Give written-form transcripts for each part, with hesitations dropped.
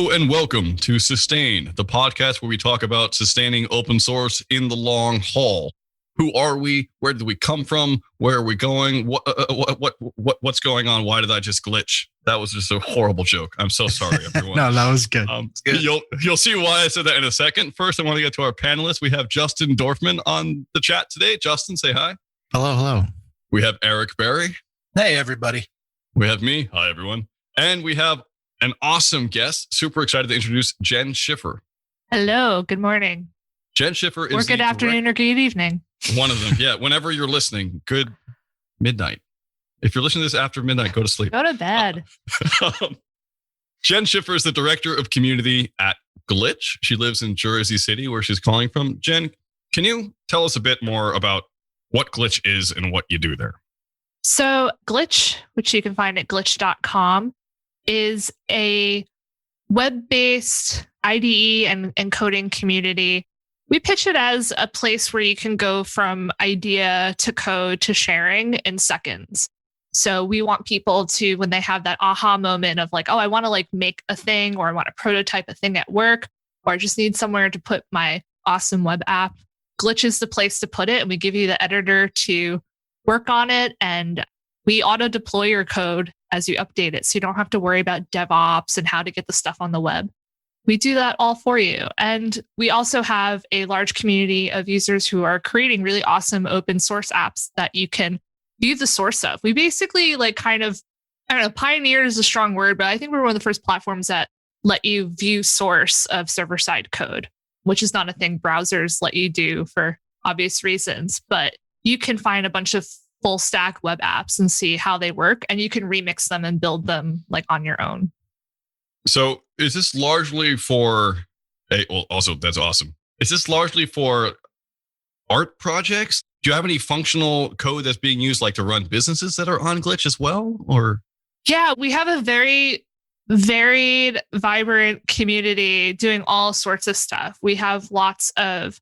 Hello and welcome to Sustain, the podcast where we talk about sustaining open source in the long haul. Who are we? Where did we come from? Where are we going? What's going on? Why did I just glitch? That was just a horrible joke. I'm so sorry, everyone. No, that was good. You'll see why I said that in a second. First, I want to get to our panelists. We have Justin Dorfman on the chat today. Justin, say hi. Hello. We have Eric Berry. Hey, everybody. We have me. Hi, everyone. And we have an awesome guest. Super excited to introduce Jenn Schiffer. Hello. Good morning. Jenn Schiffer is or good afternoon or good evening. One of them. Yeah. Whenever you're listening, good midnight. If you're listening to this after midnight, go to sleep. Go to bed. Jenn Schiffer is the director of community at Glitch. She lives in Jersey City, where she's calling from. Jenn, can you tell us a bit more about what Glitch is and what you do there? So Glitch, which you can find at glitch.com, is a web-based IDE and coding community. We pitch it as a place where you can go from idea to code to sharing in seconds. So we want people to, when they have that aha moment of like, oh, I want to make a thing, or I want to prototype a thing at work, or I just need somewhere to put my awesome web app, Glitch is the place to put it. And we give you the editor to work on it. And we auto deploy your code as you update it. So you don't have to worry about DevOps and how to get the stuff on the web. We do that all for you. And we also have a large community of users who are creating really awesome open source apps that you can view the source of. We basically pioneer is a strong word, but I think we're one of the first platforms that let you view source of server-side code, which is not a thing browsers let you do for obvious reasons. But you can find a bunch of full stack web apps and see how they work, and you can remix them and build them on your own. So is this largely for, also that's awesome. Is this largely for art projects? Do you have any functional code that's being used to run businesses that are on Glitch as well? Or yeah, we have a very varied, vibrant community doing all sorts of stuff. We have lots of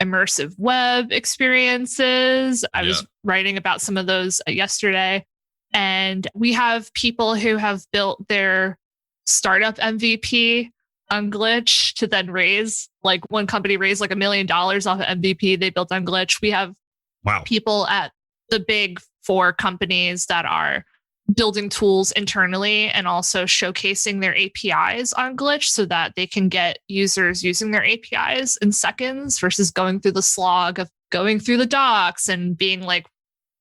immersive web experiences. I was writing about some of those yesterday. And we have people who have built their startup MVP on Glitch to then raise, one company raised $1 million off of MVP they built on Glitch. We have people at the big 4 companies that are building tools internally and also showcasing their APIs on Glitch so that they can get users using their APIs in seconds versus going through the slog of going through the docs and being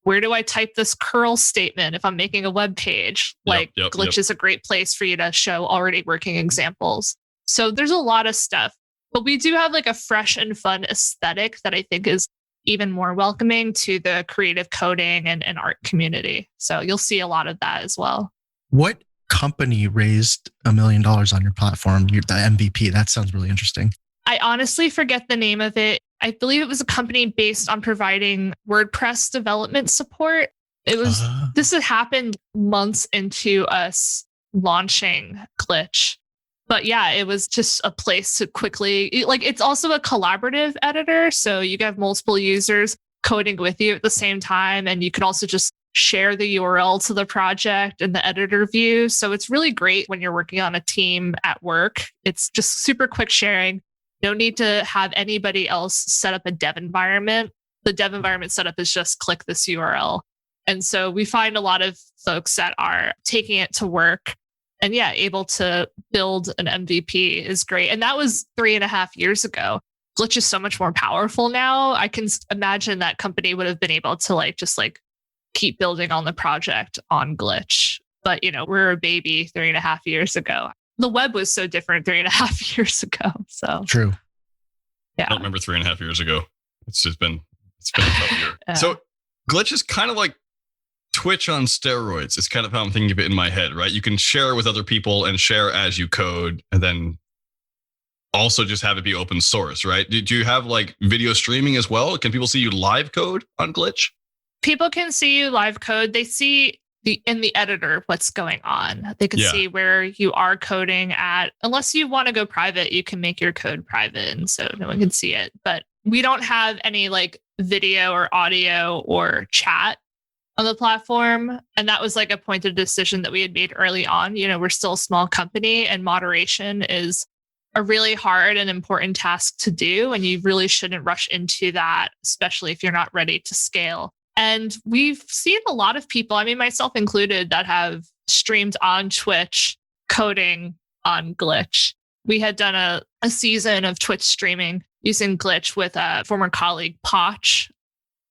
where do I type this curl statement if I'm making a web page? Glitch is a great place for you to show already working examples. So there's a lot of stuff, but we do have a fresh and fun aesthetic that I think is even more welcoming to the creative coding and art community. So you'll see a lot of that as well. What company raised $1 million on your platform? The MVP. That sounds really interesting. I honestly forget the name of it. I believe it was a company based on providing WordPress development support. This had happened months into us launching Glitch. But yeah, it was just a place to quickly, it's also a collaborative editor. So you can have multiple users coding with you at the same time. And you can also just share the URL to the project in the editor view. So it's really great when you're working on a team at work. It's just super quick sharing. No need to have anybody else set up a dev environment. The dev environment setup is just click this URL. And so we find a lot of folks that are taking it to work and able to build an MVP is great. And that was 3.5 years ago. Glitch is so much more powerful now. I can imagine that company would have been able to keep building on the project on Glitch. But, we're a baby 3.5 years ago. The web was so different 3.5 years ago. So true. Yeah. I don't remember 3.5 years ago. It's been a tough year. So Glitch is kind of like Twitch on steroids. It's kind of how I'm thinking of it in my head, right? You can share with other people and share as you code, and then also just have it be open source, right? Do you have video streaming as well? Can people see you live code on Glitch? People can see you live code. They see in the editor what's going on. They can see where you are coding at. Unless you want to go private, you can make your code private, and so no one can see it. But we don't have any video or audio or chat on the platform. And that was like a pointed decision that we had made early on. We're still a small company, and moderation is a really hard and important task to do. And you really shouldn't rush into that, especially if you're not ready to scale. And we've seen a lot of people, I mean, myself included, that have streamed on Twitch coding on Glitch. We had done a season of Twitch streaming using Glitch with a former colleague, Potch.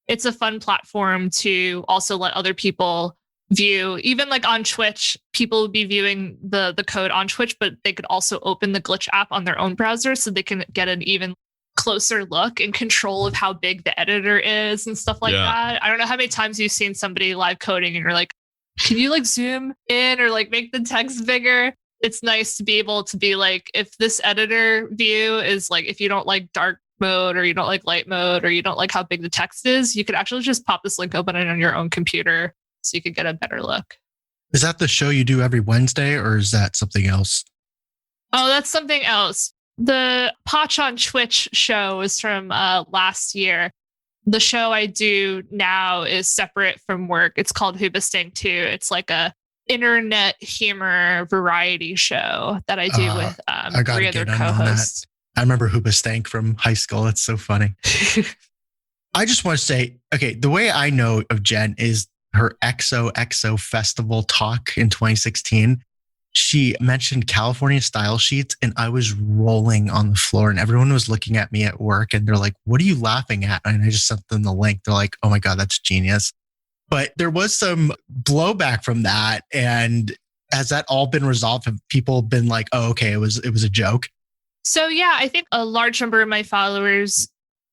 It's a fun platform to also let other people view. Even like on Twitch, people would be viewing the code on Twitch, but they could also open the Glitch app on their own browser so they can get an even closer look and control of how big the editor is and stuff like that. I don't know how many times you've seen somebody live coding and you're like, can you like zoom in or like make the text bigger? It's nice to be able to be like, if this editor view is like, if you don't like dark mode or you don't like light mode or you don't like how big the text is, you could actually just pop this link open on your own computer so you could get a better look. Is that the show you do every Wednesday, or is that something else? Oh, that's something else. The Potch on Twitch show is from last year. The show I do now is separate from work. It's called Hoobastank 2. It's like a internet humor variety show that I do with three other co-hosts. I remember Hoobastank from high school. It's so funny. I just want to say, okay, the way I know of Jenn is her XOXO festival talk in 2016. She mentioned California style sheets, and I was rolling on the floor, and everyone was looking at me at work, and they're like, what are you laughing at? And I just sent them the link. They're like, oh my God, that's genius. But there was some blowback from that. And has that all been resolved? Have people been like, oh, okay, it was a joke? So yeah, I think a large number of my followers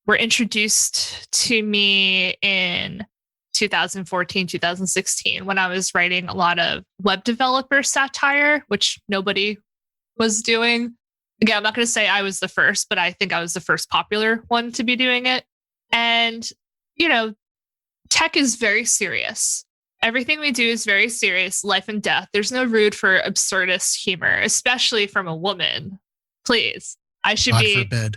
were introduced to me in 2014, 2016, when I was writing a lot of web developer satire, which nobody was doing. Again, I'm not going to say I was the first, but I think I was the first popular one to be doing it. And, tech is very serious. Everything we do is very serious, life and death. There's no room for absurdist humor, especially from a woman. Please. I should God be. Forbid.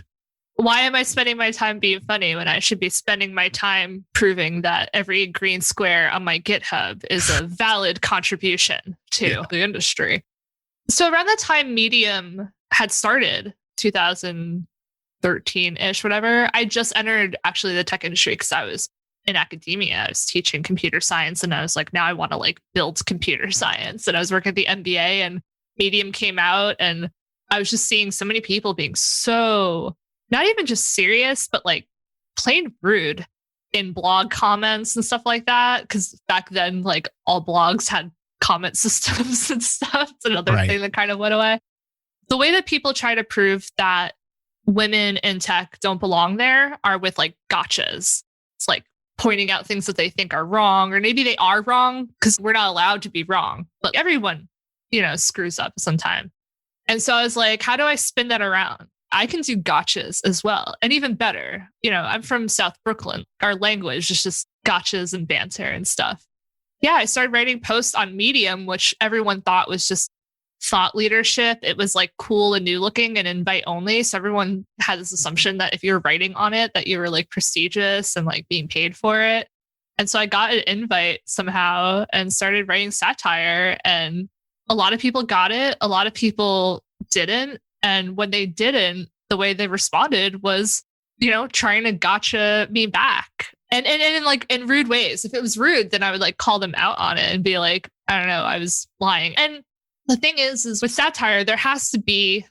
Why am I spending my time being funny when I should be spending my time proving that every green square on my GitHub is a valid contribution to the industry? So around the time Medium had started, 2013-ish, whatever, I just entered actually the tech industry because I was in academia. I was teaching computer science, and I was like, now I want to like build computer science. And I was working at the MBA, and Medium came out, and I was just seeing so many people being so not even just serious, but like plain rude in blog comments and stuff like that. Because back then, like all blogs had comment systems and stuff. It's another thing that kind of went away. The way that people try to prove that women in tech don't belong there are with like gotchas. It's like pointing out things that they think are wrong, or maybe they are wrong because we're not allowed to be wrong. But everyone, screws up sometime. And so I was like, how do I spin that around? I can do gotchas as well. And even better, I'm from South Brooklyn. Our language is just gotchas and banter and stuff. Yeah, I started writing posts on Medium, which everyone thought was just thought leadership. It was like cool and new looking and invite only. So everyone had this assumption that if you're writing on it, that you were like prestigious and like being paid for it. And so I got an invite somehow and started writing satire. And a lot of people got it. A lot of people didn't. And when they didn't, the way they responded was, trying to gotcha me back. And in rude ways. If it was rude, then I would like call them out on it and be like, I don't know, I was lying. And the thing is with satire, there has to be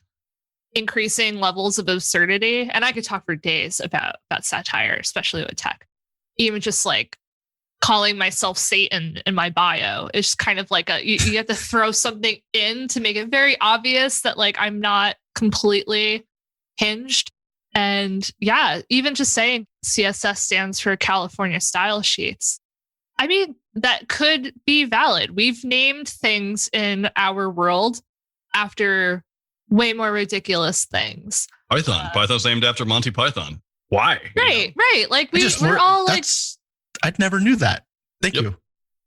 increasing levels of absurdity. And I could talk for days about satire, especially with tech. Even just like calling myself Satan in my bio is kind of like you have to throw something in to make it very obvious that like I'm not completely hinged. And yeah, even just saying CSS stands for California style sheets. I mean, that could be valid. We've named things in our world after way more ridiculous things. Python's named after Monty Python. Why? Right. Like we're all like, I never knew that. Thank you.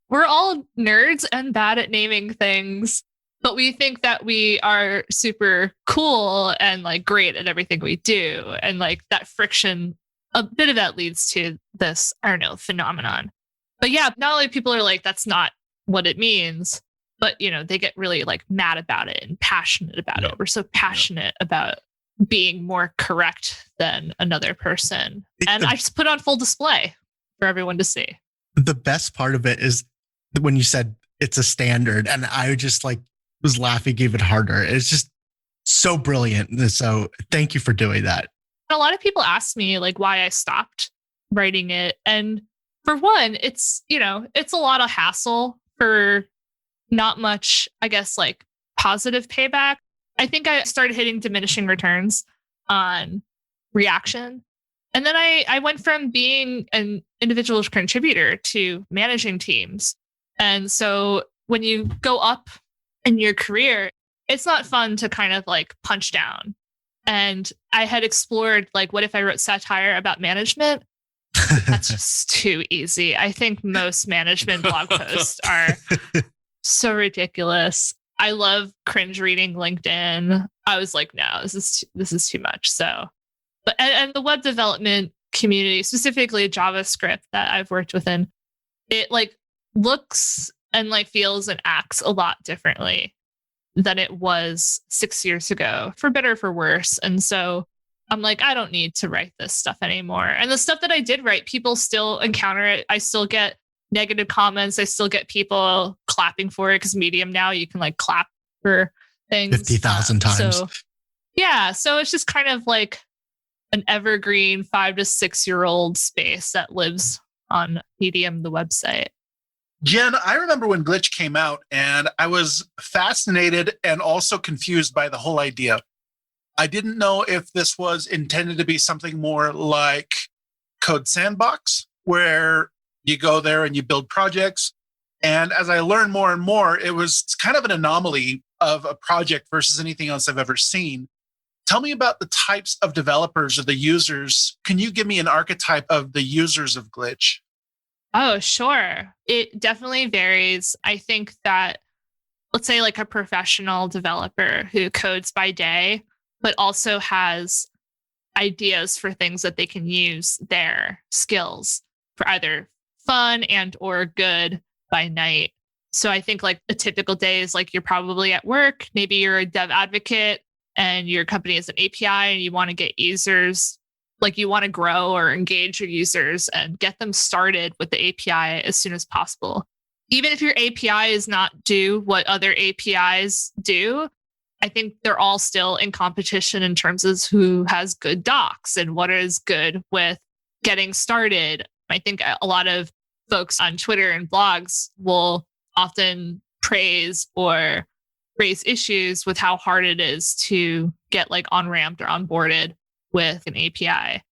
We're all nerds and bad at naming things, but we think that we are super cool and like great at everything we do. And like that friction, a bit of that leads to this, I don't know, phenomenon. But yeah, not only people are like, that's not what it means, but they get really like mad about it and passionate about it. We're so passionate about being more correct than another person. And I just put on full display for everyone to see. The best part of it is when you said it's a standard, and I just like was laughing even harder. It's just so brilliant. So thank you for doing that. A lot of people ask me like why I stopped writing it. And for one, it's a lot of hassle for not much, I guess, like positive payback. I think I started hitting diminishing returns on reaction. And then I went from being an individual contributor to managing teams. And so when you go up in your career, it's not fun to kind of like punch down. And I had explored like, what if I wrote satire about management? That's just too easy. I think most management blog posts are so ridiculous. I love cringe reading LinkedIn. I was like, no, this is too much. So, but and the web development community, specifically JavaScript that I've worked within, it like looks and like feels and acts a lot differently than it was 6 years ago, for better or for worse. And so I'm like, I don't need to write this stuff anymore. And the stuff that I did write, people still encounter it. I still get negative comments. I still get people clapping for it because Medium now you can like clap for things 50,000 times. So yeah, so it's just kind of like an evergreen 5 to 6 year old space that lives on Medium, the website. Jenn, I remember when Glitch came out and I was fascinated and also confused by the whole idea. I didn't know if this was intended to be something more like Code Sandbox, where you go there and you build projects. And as I learned more and more, it was kind of an anomaly of a project versus anything else I've ever seen. Tell me about the types of developers or the users. Can you give me an archetype of the users of Glitch? Oh, sure. It definitely varies. I think that, let's say like a professional developer who codes by day, but also has ideas for things that they can use their skills for either fun and or good by night. So I think like a typical day is like you're probably at work. Maybe you're a dev advocate and your company is an API and you want to get users, like you want to grow or engage your users and get them started with the API as soon as possible. Even if your API is not do what other APIs do, I think they're all still in competition in terms of who has good docs and what is good with getting started. I think a lot of folks on Twitter and blogs will often praise or raise issues with how hard it is to get like on-ramped or onboarded with an API.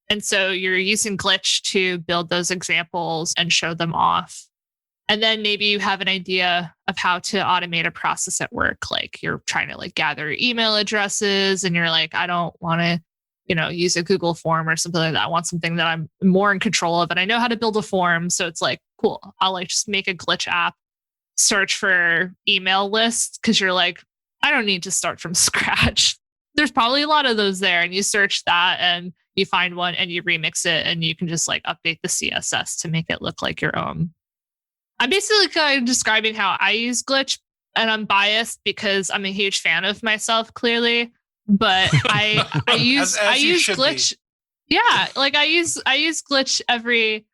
And so you're using Glitch to build those examples and show them off. And then maybe you have an idea of how to automate a process at work. Like you're trying to like gather email addresses and you're like, I don't want to, use a Google form or something like that. I want something that I'm more in control of. And I know how to build a form. So it's like, cool. I'll like just make a Glitch app, search for email lists. Cause you're like, I don't need to start from scratch. There's probably a lot of those there. And you search that and you find one and you remix it and you can just like update the CSS to make it look like your own. I'm basically kind of describing how I use Glitch, and I'm biased because I'm a huge fan of myself, clearly. But I use Glitch. Yeah, like I use Glitch every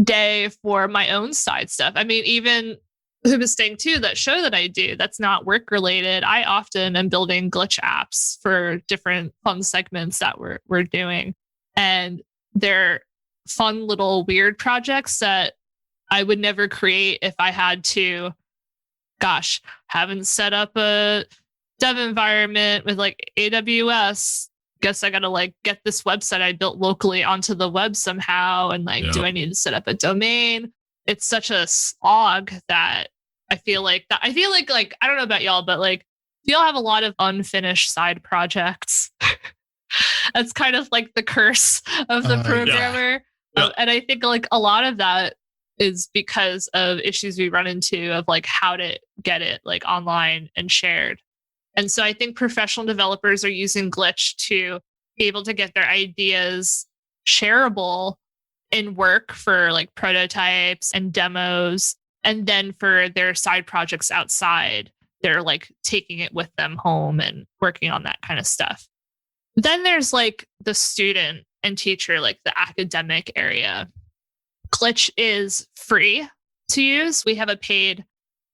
day for my own side stuff. I mean, even Hoobasting too, that show that I do, that's not work related. I often am building Glitch apps for different fun segments that we're doing, and they're fun little weird projects that I would never create if I had to, haven't set up a dev environment with like AWS. Guess I got to like get this website I built locally onto the web somehow. And like, do I need to set up a domain? It's such a slog that I feel like I don't know about y'all, but like, do y'all have a lot of unfinished side projects? That's kind of like the curse of the programmer. Yeah. And I think like a lot of that is because of issues we run into of like how to get it like online and shared. And so I think professional developers are using Glitch to be able to get their ideas shareable in work for like prototypes and demos. And then for their side projects outside, they're like taking it with them home and working on that kind of stuff. Then there's like the student and teacher, like the academic area. Glitch is free to use. We have a paid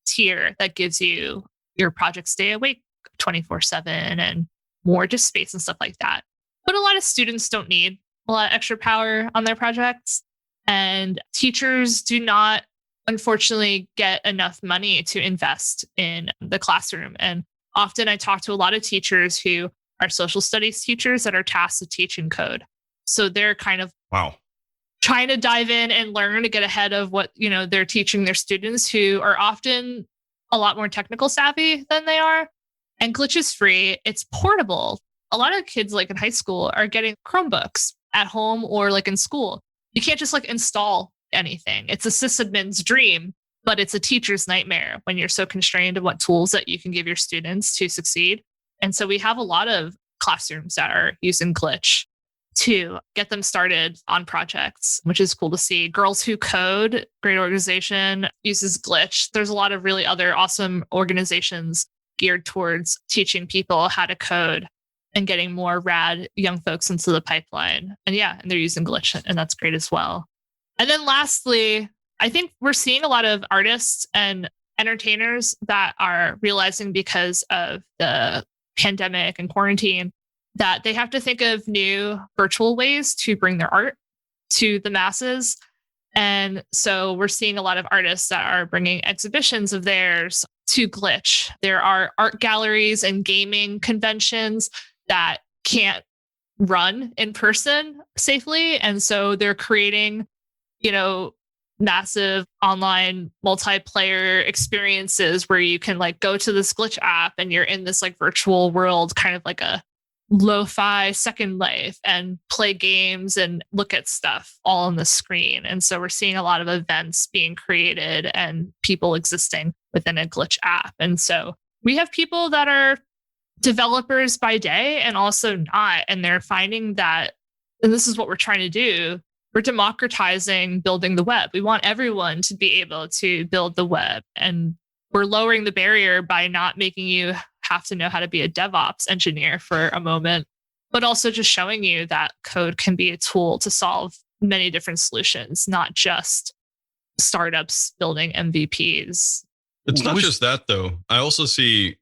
tier that gives you your project stay awake 24/7 and more just space and stuff like that. But a lot of students don't need a lot of extra power on their projects. And teachers do not, unfortunately, get enough money to invest in the classroom. And often I talk to a lot of teachers who are social studies teachers that are tasked with teaching code. So they're kind of trying to dive in and learn to get ahead of what, they're teaching their students who are often a lot more technical savvy than they are. And Glitch is free. It's portable. A lot of kids like in high school are getting Chromebooks at home or like in school. You can't just like install anything. It's a sysadmin's dream, but it's a teacher's nightmare when you're so constrained of what tools that you can give your students to succeed. And so we have a lot of classrooms that are using Glitch to get them started on projects, which is cool to see. Girls Who Code, great organization, uses Glitch. There's a lot of really other awesome organizations geared towards teaching people how to code and getting more rad young folks into the pipeline. And they're using Glitch, and that's great as well. And then lastly, I think we're seeing a lot of artists and entertainers that are realizing because of the pandemic and quarantine that they have to think of new virtual ways to bring their art to the masses. And so we're seeing a lot of artists that are bringing exhibitions of theirs to Glitch. There are art galleries and gaming conventions that can't run in person safely. And so they're creating, massive online multiplayer experiences where you can like go to this Glitch app and you're in this like virtual world, kind of like a lo-fi Second Life, and play games and look at stuff all on the screen. And so we're seeing a lot of events being created and people existing within a Glitch app. And so we have people that are developers by day and also not. And they're finding that, and this is what we're trying to do, we're democratizing building the web. We want everyone to be able to build the web. And we're lowering the barrier by not making you have to know how to be a DevOps engineer for a moment, but also just showing you that code can be a tool to solve many different solutions, not just startups building MVPs. It's not just that, though. I also see,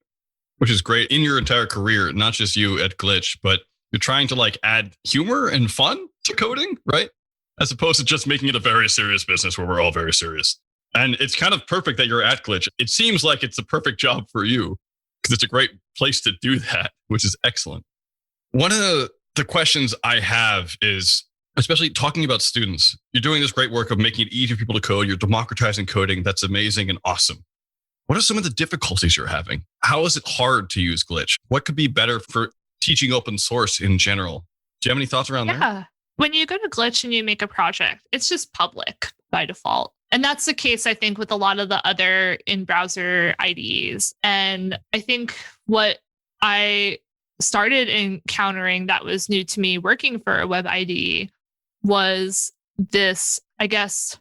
which is great, in your entire career, not just you at Glitch, but you're trying to like add humor and fun to coding, right? As opposed to just making it a very serious business where we're all very serious. And it's kind of perfect that you're at Glitch. It seems like it's the perfect job for you because it's a great place to do that, which is excellent. One of the questions I have is, especially talking about students, you're doing this great work of making it easy for people to code. You're democratizing coding. That's amazing and awesome. What are some of the difficulties you're having? How is it hard to use Glitch? What could be better for teaching open source in general? Do you have any thoughts around there? When you go to Glitch and you make a project, it's just public by default. And that's the case, I think, with a lot of the other in-browser IDEs. And I think what I started encountering that was new to me working for a web IDE was this, I guess,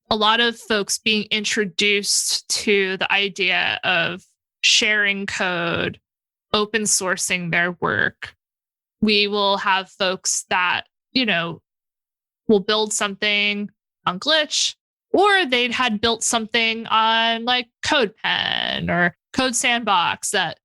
a lot of folks being introduced to the idea of sharing code, open sourcing their work. We will have folks that, will build something on Glitch, or they'd had built something on like CodePen or Code Sandbox that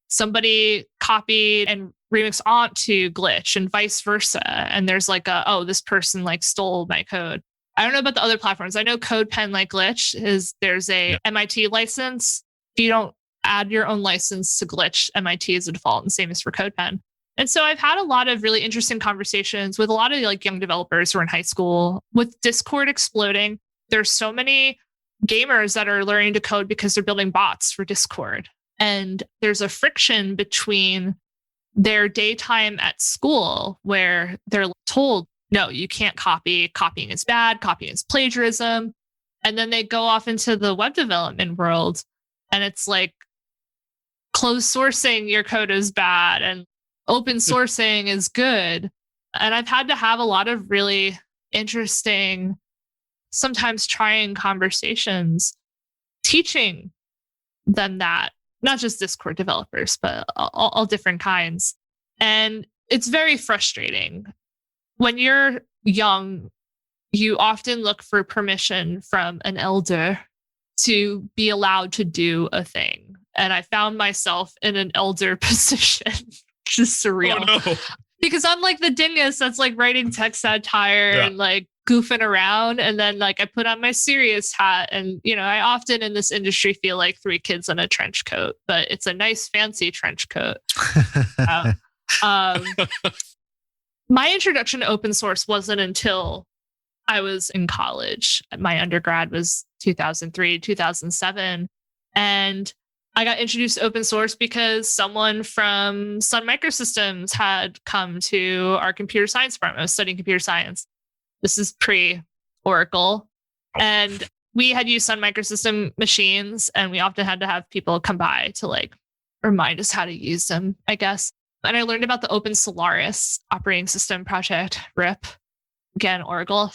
somebody copied and remixed onto Glitch and vice versa. And there's like this person like stole my code. I don't know about the other platforms. I know CodePen like Glitch there's a MIT license. If you don't add your own license to Glitch, MIT is a default, and same as for CodePen. And so I've had a lot of really interesting conversations with a lot of like young developers who are in high school. With Discord exploding, there's so many gamers that are learning to code because they're building bots for Discord. And there's a friction between their daytime at school where they're told, no, you can't copy. Copying is bad. Copying is plagiarism. And then they go off into the web development world and it's like closed sourcing your code is bad and open sourcing is good. And I've had to have a lot of really interesting, sometimes trying conversations, teaching them that, not just Discord developers, but all different kinds. And it's very frustrating. When you're young, you often look for permission from an elder to be allowed to do a thing. And I found myself in an elder position, which is surreal. Oh, no. Because I'm like the dingus that's like writing text satire and like goofing around. And then like I put on my serious hat. And, you know, I often in this industry feel like three kids in a trench coat, but it's a nice fancy trench coat. My introduction to open source wasn't until I was in college. My undergrad was 2003, 2007. And I got introduced to open source because someone from Sun Microsystems had come to our computer science department. I was studying computer science. This is pre-Oracle. And we had used Sun Microsystem machines, and we often had to have people come by to like remind us how to use them, I guess. And I learned about the Open Solaris operating system project, RIP. Again, Oracle.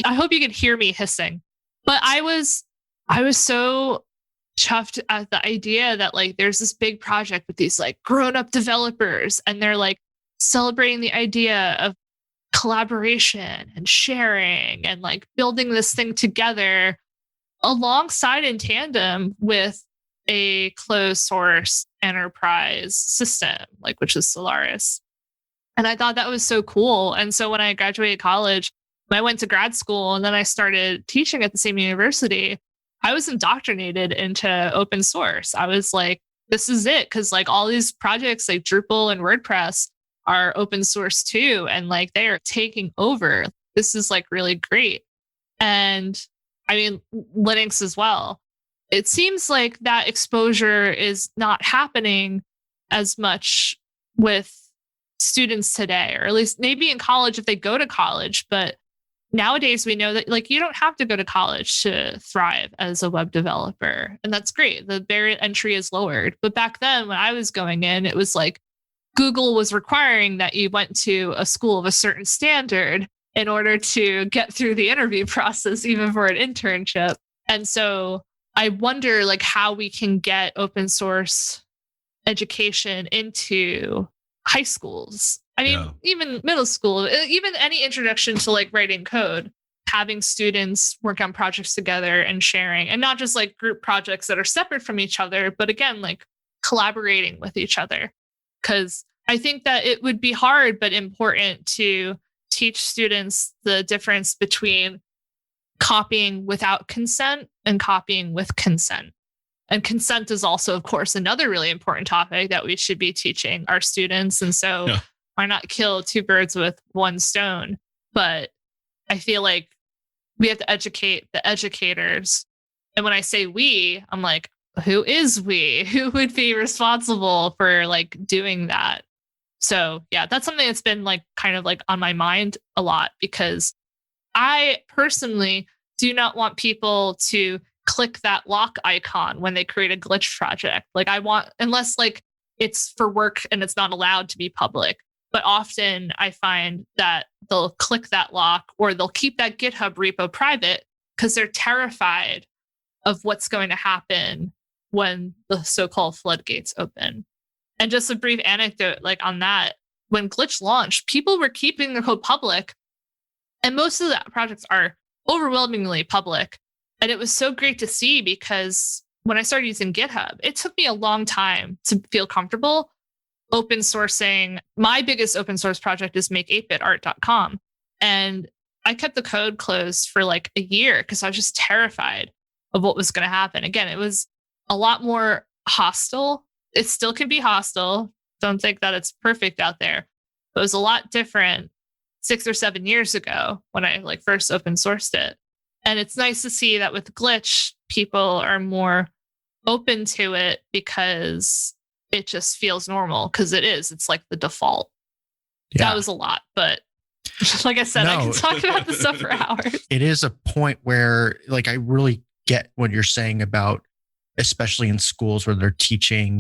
I hope you could hear me hissing. But I was so chuffed at the idea that like there's this big project with these like grown-up developers, and they're like celebrating the idea of collaboration and sharing and like building this thing together alongside in tandem with a closed source enterprise system, like which is Solaris. And I thought that was so cool. And so when I graduated college, I went to grad school and then I started teaching at the same university. I was indoctrinated into open source. I was like, this is it. Cause like all these projects like Drupal and WordPress are open source too. And like they are taking over. This is like really great. And I mean, Linux as well. It seems like that exposure is not happening as much with students today, or at least maybe in college if they go to college. But nowadays we know that like you don't have to go to college to thrive as a web developer. And that's great. The barrier to entry is lowered. But back then when I was going in, it was like Google was requiring that you went to a school of a certain standard in order to get through the interview process, even for an internship. And so I wonder like how we can get open source education into high schools. I mean, even middle school, even any introduction to like writing code, having students work on projects together and sharing, and not just like group projects that are separate from each other, but again, like collaborating with each other. Because I think that it would be hard, but important to teach students the difference between copying without consent and copying with consent. And consent is also, of course, another really important topic that we should be teaching our students. And so why not kill two birds with one stone? But I feel like we have to educate the educators. And when I say we, I'm like, who is we? Who would be responsible for like doing that? So yeah, that's something that's been like kind of like on my mind a lot, because I personally do not want people to click that lock icon when they create a glitch project. Like I want, unless like it's for work and it's not allowed to be public. But often I find that they'll click that lock or they'll keep that GitHub repo private because they're terrified of what's going to happen when the so-called floodgates open. And just a brief anecdote like on that, when Glitch launched, people were keeping their code public, and most of the projects are overwhelmingly public. And it was so great to see, because when I started using GitHub, it took me a long time to feel comfortable open sourcing. My biggest open source project is make8bitart.com. And I kept the code closed for like a year because I was just terrified of what was going to happen. Again, it was a lot more hostile. It still can be hostile. Don't think that it's perfect out there. But it was a lot different 6 or 7 years ago when I like first open sourced it. And it's nice to see that with Glitch, people are more open to it because it just feels normal, because it is. It's like the default. Yeah. That was a lot, but like I said, I can talk about this stuff for hours. It is a point where like I really get what you're saying about, especially in schools where they're teaching,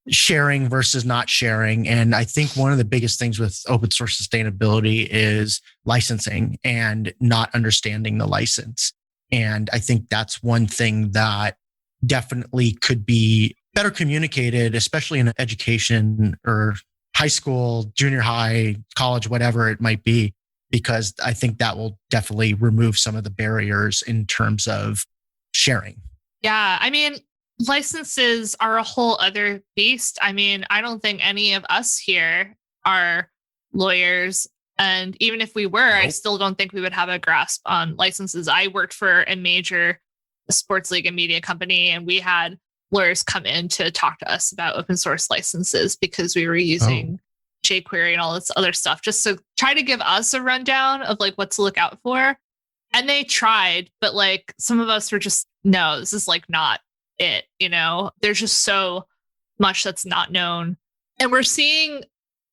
sharing versus not sharing. And I think one of the biggest things with open source sustainability is licensing and not understanding the license. And I think that's one thing that definitely could be better communicated, especially in education or high school, junior high, college, whatever it might be, because I think that will definitely remove some of the barriers in terms of sharing. Yeah. I mean, licenses are a whole other beast. I mean, I don't think any of us here are lawyers. And even if we were, I still don't think we would have a grasp on licenses. I worked for a major sports league and media company, and we had lawyers come in to talk to us about open source licenses because we were using jQuery and all this other stuff, just to try to give us a rundown of like what to look out for. And they tried, but like some of us were just, no, this is like not it. You know, there's just so much that's not known. And we're seeing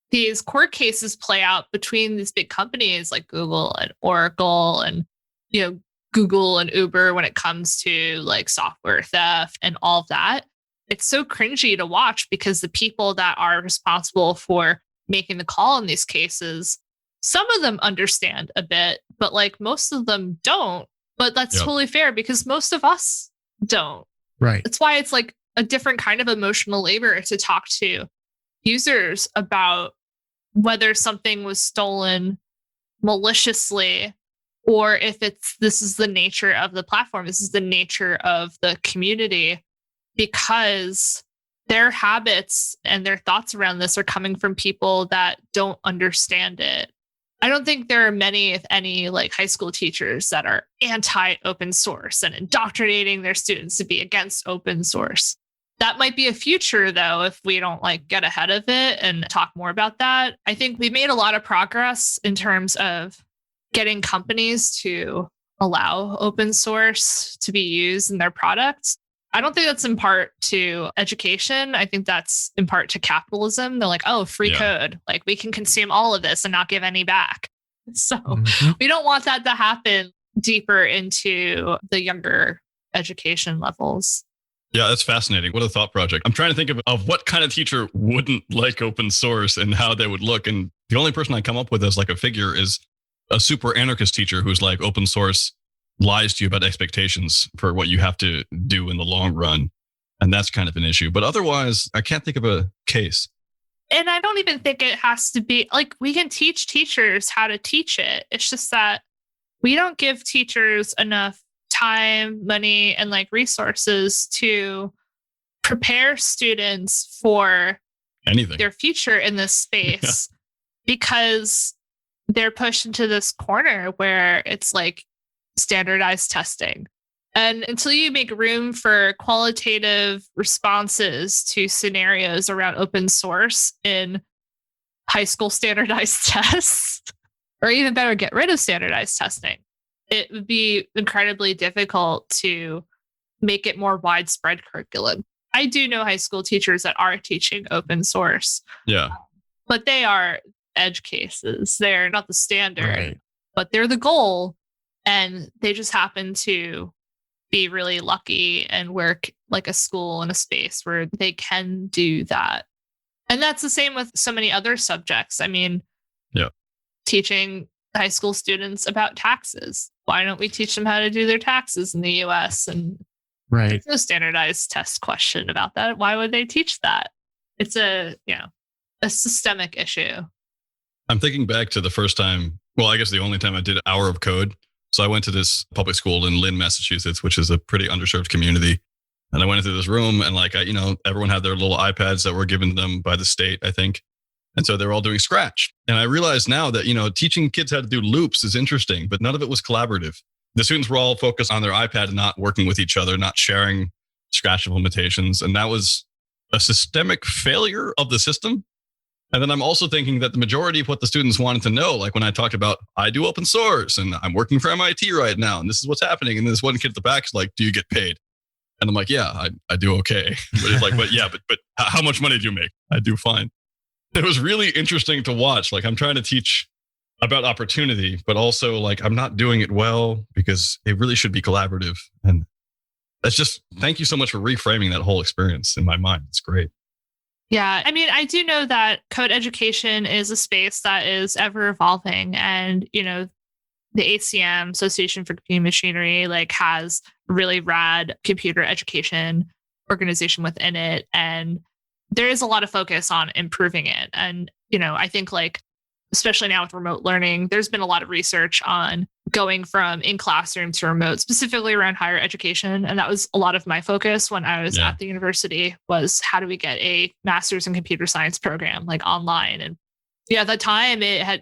these court cases play out between these big companies like Google and Oracle and, you know, Google and Uber when it comes to like software theft and all of that. It's so cringy to watch because the people that are responsible for making the call in these cases, some of them understand a bit, but like most of them don't. But that's totally fair because most of us don't. Right. That's why it's like a different kind of emotional labor to talk to users about whether something was stolen maliciously or if this is the nature of the platform, this is the nature of the community, because their habits and their thoughts around this are coming from people that don't understand it. I don't think there are many, if any, like high school teachers that are anti-open source and indoctrinating their students to be against open source. That might be a future, though, if we don't like get ahead of it and talk more about that. I think we've made a lot of progress in terms of getting companies to allow open source to be used in their products. I don't think that's in part to education. I think that's in part to capitalism. They're like, oh, free code. Like we can consume all of this and not give any back. So we don't want that to happen deeper into the younger education levels. Yeah, that's fascinating. What a thought project. I'm trying to think of what kind of teacher wouldn't like open source and how they would look. And the only person I come up with as like a figure is a super anarchist teacher who's like, open source lies to you about expectations for what you have to do in the long run. And that's kind of an issue. But otherwise, I can't think of a case. And I don't even think it has to be like we can teach teachers how to teach it. It's just that we don't give teachers enough time, money, and like resources to prepare students for anything, their future in this space because they're pushed into this corner where it's like standardized testing. And until you make room for qualitative responses to scenarios around open source in high school standardized tests, or even better, get rid of standardized testing, it would be incredibly difficult to make it more widespread curriculum. I do know high school teachers that are teaching open source. Yeah. But they are edge cases. They're not the standard, Right. but they're the goal. And they just happen to be really lucky and work like a school in a space where they can do that. And that's the same with so many other subjects. I mean, teaching high school students about taxes. Why don't we teach them how to do their taxes in the US? And there's no standardized test question about that. Why would they teach that? It's a systemic issue. I'm thinking back to the first time, well, I guess the only time I did an hour of code. So I went to this public school in Lynn, Massachusetts, which is a pretty underserved community. And I went into this room and like, everyone had their little iPads that were given to them by the state, I think. And so they're all doing Scratch. And I realized now that, teaching kids how to do loops is interesting, but none of it was collaborative. The students were all focused on their iPad and not working with each other, not sharing Scratch implementations. And that was a systemic failure of the system. And then I'm also thinking that the majority of what the students wanted to know, like when I talked about, I do open source and I'm working for MIT right now, and this is what's happening. And this one kid at the back is like, do you get paid? And I'm like, yeah, I do okay. But it's like, but how much money do you make? I do fine. It was really interesting to watch. Like I'm trying to teach about opportunity, but also like I'm not doing it well because it really should be collaborative. And that's just, thank you so much for reframing that whole experience in my mind. It's great. Yeah, I mean, I do know that code education is a space that is ever evolving, and the ACM, Association for Computing Machinery, like has really rad computer education organization within it, and there is a lot of focus on improving it. And I think like especially now with remote learning, there's been a lot of research on going from in classroom to remote, specifically around higher education. And that was a lot of my focus when I was at the university, was how do we get a master's in computer science program like online? And at that time it had,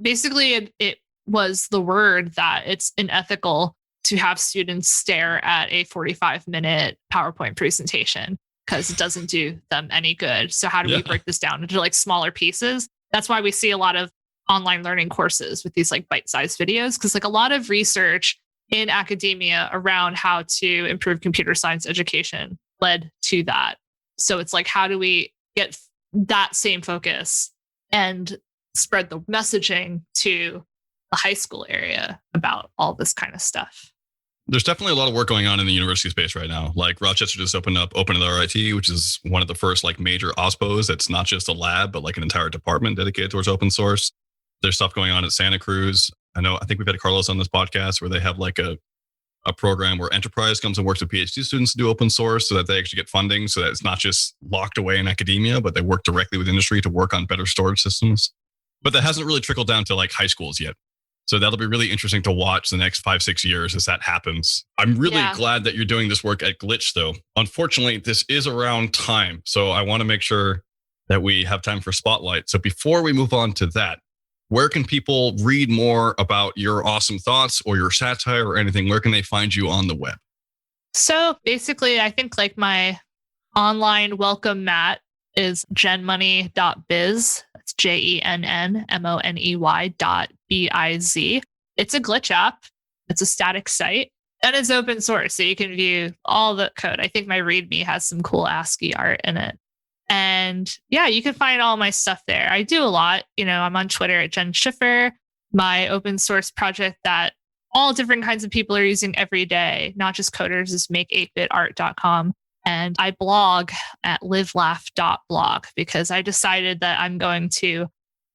basically it was the word that it's unethical to have students stare at a 45-minute PowerPoint presentation because it doesn't do them any good. So how do we break this down into like smaller pieces? That's why we see a lot of online learning courses with these like bite-sized videos, because like a lot of research in academia around how to improve computer science education led to that. So it's like, how do we get that same focus and spread the messaging to the high school area about all this kind of stuff? There's definitely a lot of work going on in the university space right now. Like Rochester just opened up OpenRIT, which is one of the first like major OSPOs. That's not just a lab, but like an entire department dedicated towards open source. There's stuff going on at Santa Cruz. I think we've had Carlos on this podcast where they have like a program where enterprise comes and works with PhD students to do open source so that they actually get funding, so that it's not just locked away in academia, but they work directly with industry to work on better storage systems. But that hasn't really trickled down to like high schools yet. So that'll be really interesting to watch the next 5-6 years as that happens. I'm really glad that you're doing this work at Glitch, though. Unfortunately, this is around time. So I want to make sure that we have time for Spotlight. So before we move on to that, where can people read more about your awesome thoughts or your satire or anything? Where can they find you on the web? So basically, I think like my online welcome mat is jennmoney.biz. It's JENNMONEY.biz. It's a Glitch app. It's a static site and it's open source. So you can view all the code. I think my README has some cool ASCII art in it. And you can find all my stuff there. I do a lot. I'm on Twitter at Jenn Schiffer, my open source project that all different kinds of people are using every day, not just coders, is make8bitart.com. And I blog at livelaugh.blog because I decided that I'm going to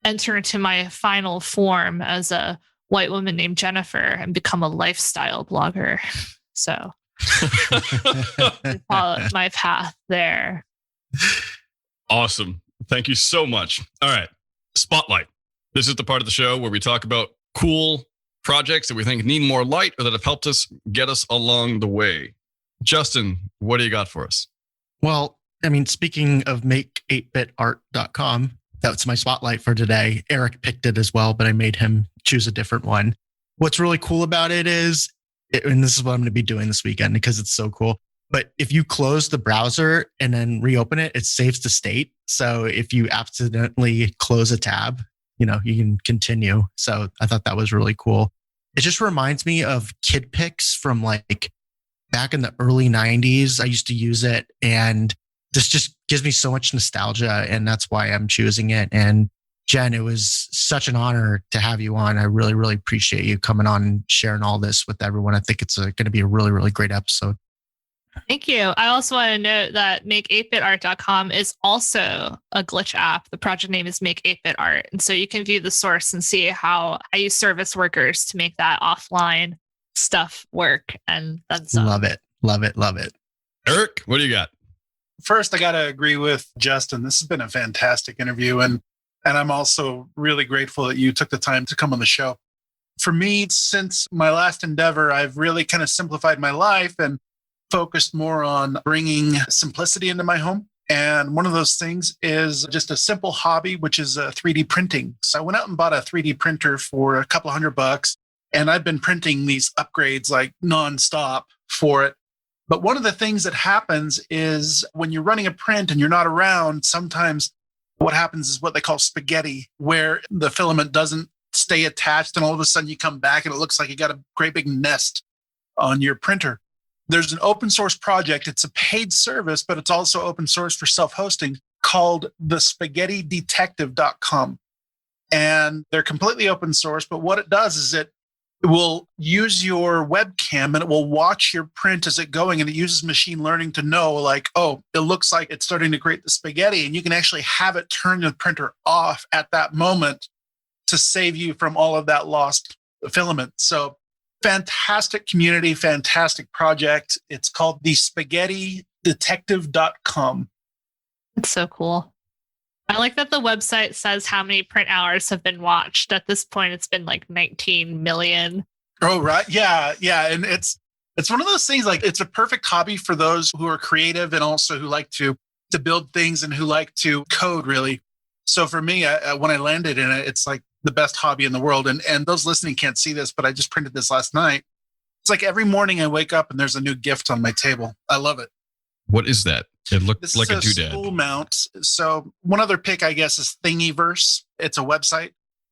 enter into my final form as a white woman named Jennifer and become a lifestyle blogger. So I follow my path there. Awesome. Thank you so much. All right. Spotlight. This is the part of the show where we talk about cool projects that we think need more light or that have helped us get us along the way. Justin, what do you got for us? Well, I mean, speaking of make8bitart.com, that's my spotlight for today. Eric picked it as well, but I made him choose a different one. What's really cool about it is, and this is what I'm going to be doing this weekend because it's so cool, but if you close the browser and then reopen it, it saves the state. So if you accidentally close a tab, you can continue. So I thought that was really cool. It just reminds me of Kid Pics from like back in the early 90s. I used to use it and this just gives me so much nostalgia, and that's why I'm choosing it. And Jenn, it was such an honor to have you on. I really, really appreciate you coming on and sharing all this with everyone. I think it's going to be a really, really great episode. Thank you. I also want to note that make8bitart.com is also a Glitch app. The project name is Make8bitart. And so you can view the source and see how I use service workers to make that offline stuff work. And that's love it. Love it. Love it. Eric, what do you got? First, I got to agree with Justin. This has been a fantastic interview. And I'm also really grateful that you took the time to come on the show. For me, since my last endeavor, I've really kind of simplified my life and focused more on bringing simplicity into my home. And one of those things is just a simple hobby, which is 3D printing. So I went out and bought a 3D printer for a couple $100, and I've been printing these upgrades like nonstop for it. But one of the things that happens is when you're running a print and you're not around, sometimes what happens is what they call spaghetti, where the filament doesn't stay attached. And all of a sudden you come back and it looks like you got a great big nest on your printer. There's an open source project. It's a paid service, but it's also open source for self-hosting called thespaghettidetective.com. And they're completely open source. But what it does is it it will use your webcam and it will watch your print as it going, and it uses machine learning to know like, oh, it looks like it's starting to create the spaghetti, and you can actually have it turn the printer off at that moment to save you from all of that lost filament. So fantastic community, fantastic project. It's called the SpaghettiDetective.com. It's so cool. I like that the website says how many print hours have been watched. At this point, it's been like 19 million. Oh, right. Yeah. Yeah. And it's one of those things, like it's a perfect hobby for those who are creative and also who like to build things and who like to code, really. So for me, when I landed in it, it's like the best hobby in the world. And those listening can't see this, but I just printed this last night. It's like every morning I wake up and there's a new gift on my table. I love it. What is that? It looked This like is a doodad. spool mount. So one other pick, I guess, is Thingiverse. It's a website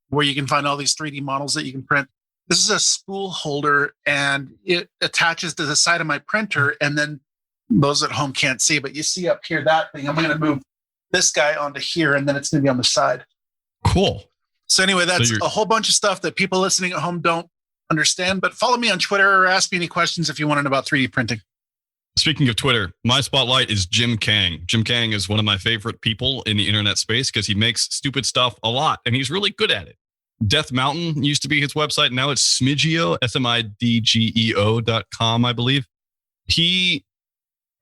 where you can find all these 3D models that you can print. This is a spool holder, and it attaches to the side of my printer. And then those at home can't see, but you see up here that thing. I'm going to move this guy onto here, and then it's going to be on the side. Cool. So anyway, that's a whole bunch of stuff that people listening at home don't understand. But follow me on Twitter or ask me any questions if you want to know about 3D printing. Speaking of Twitter, my spotlight is Jim Kang. Jim Kang is one of my favorite people in the internet space because he makes stupid stuff a lot, and he's really good at it. Death Mountain used to be his website. Now it's Smidgeo, SMIDGEO.com, I believe. He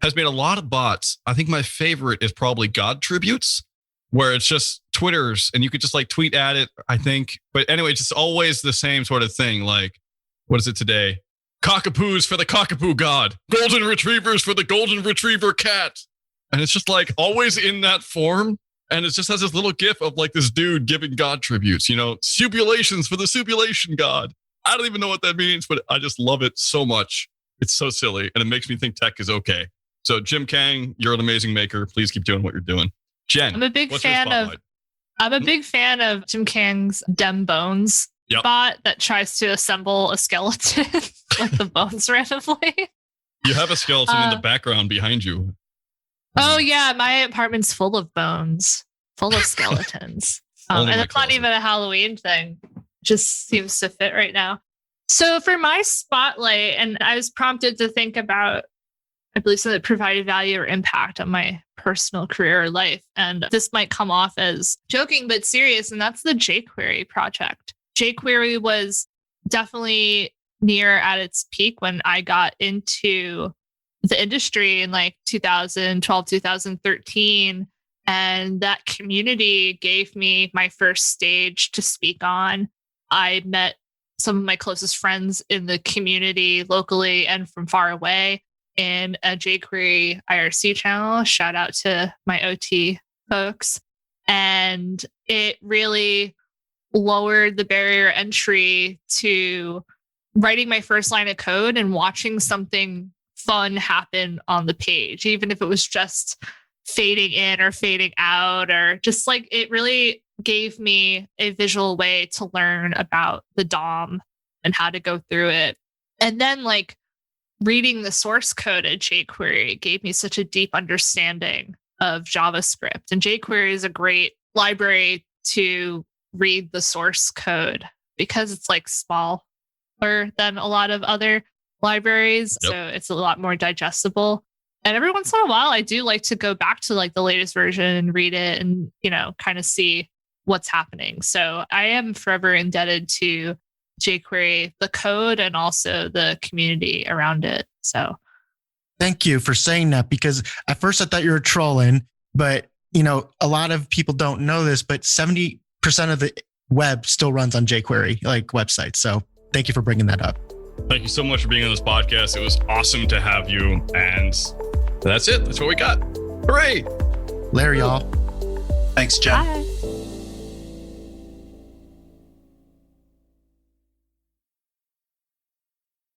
has made a lot of bots. I think my favorite is probably God Tributes, where it's just Twitters, and you could just like tweet at it, I think. But anyway, it's just always the same sort of thing. Like, what is it today? Cockapoos for the cockapoo god. Golden retrievers for the golden retriever cat. And it's just like always in that form. And it just has this little gif of like this dude giving God tributes, you know, subulations for the subulation god. I don't even know what that means, but I just love it so much. It's so silly. And it makes me think tech is okay. So Jim Kang, you're an amazing maker. Please keep doing what you're doing. Jen, I'm a big fan of Jim Kang's Dem Bones bot that tries to assemble a skeleton, like the bones randomly. You have a skeleton in the background behind you. Oh yeah, my apartment's full of bones, full of skeletons. And it's not even a Halloween thing. Just seems to fit right now. So for my spotlight, and I was prompted to think about, I believe, something that provided value or impact on my personal career or life. And this might come off as joking, but serious. And that's the jQuery project. jQuery was definitely near at its peak when I got into the industry in like 2012, 2013. And that community gave me my first stage to speak on. I met some of my closest friends in the community locally and from far away in a jQuery IRC channel. Shout out to my OT folks. And it really lowered the barrier entry to writing my first line of code and watching something fun happen on the page, even if it was just fading in or fading out, or just like it really gave me a visual way to learn about the DOM and how to go through it. And then like reading the source code at jQuery gave me such a deep understanding of JavaScript. And jQuery is a great library to read the source code because it's like smaller than a lot of other libraries. Yep. So it's a lot more digestible. And every once in a while, I do like to go back to like the latest version and read it and, you know, kind of see what's happening. So I am forever indebted to jQuery, the code, and also the community around it. So thank you for saying that, because at first I thought you were trolling, but you know, a lot of people don't know this, but 70% of the web still runs on jQuery, like websites. So thank you for bringing that up. Thank you so much for being on this podcast. It was awesome to have you. And that's it. That's what we got. Hooray. Later, y'all. Thanks, Jen. Bye.